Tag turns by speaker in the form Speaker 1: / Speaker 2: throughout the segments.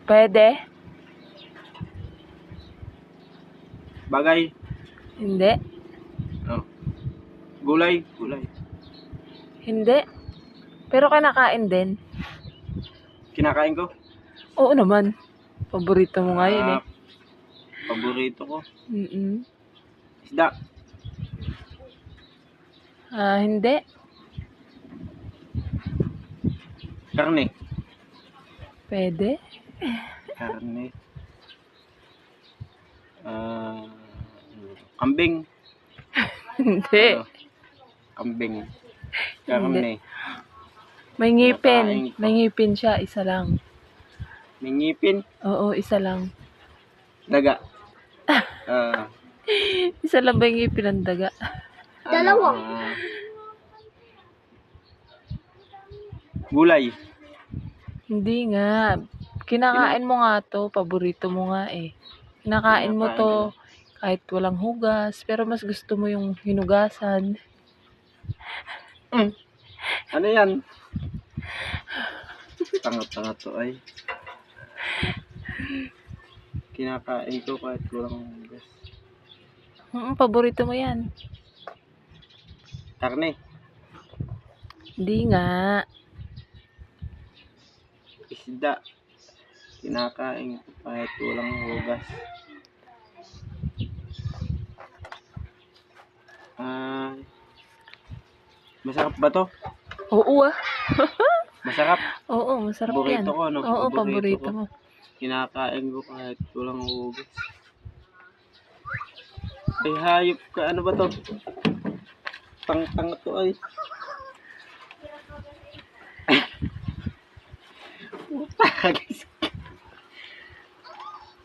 Speaker 1: Pwede?
Speaker 2: Bagay.
Speaker 1: Hindi?
Speaker 2: Oh. Gulay. Gulay.
Speaker 1: Hindi. Pero kinakain din.
Speaker 2: Kinakain ko.
Speaker 1: Oo naman. Paborito mo nga yun eh.
Speaker 2: Paborito ko. Isda.
Speaker 1: Hindi.
Speaker 2: Karne.
Speaker 1: Pwede?
Speaker 2: Karne. Kambing.
Speaker 1: Hindi.
Speaker 2: Kambing. Karne.
Speaker 1: May ngipin.
Speaker 2: Kinakain ko.
Speaker 1: May ngipin siya. Isa lang.
Speaker 2: May ngipin.
Speaker 1: Oo, isa lang.
Speaker 2: Daga.
Speaker 1: Isa lang ba yung ngipin ng daga?
Speaker 2: Dalawa. Gulay.
Speaker 1: Hindi nga. Kinakain mo nga to. Paborito mo nga eh. Kinakain mo to kahit walang hugas. Pero mas gusto mo yung hinugasan.
Speaker 2: Ano yan? Tanga-tanga to ay. Kinakain ko kahit walang hugas.
Speaker 1: Paborito mo yan.
Speaker 2: Karne.
Speaker 1: Hindi nga.
Speaker 2: Isda. Kinakain ko kahit walang hugas. Masarap ba to?
Speaker 1: Oo
Speaker 2: Masarap.
Speaker 1: Oo, masarap yan.
Speaker 2: Paborito ko, no?
Speaker 1: Oo, paborito mo.
Speaker 2: Kinakain ko kahit walang hugas. Ay, hayop ka. Ano ba to? Tang-tang to ay.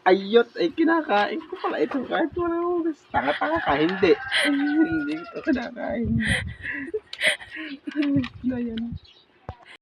Speaker 2: Ayot ay kinakain ko pala ito kahit walang hugas. Tanga-tanga ka, hindi. Hindi ito kinakain. Ano yan?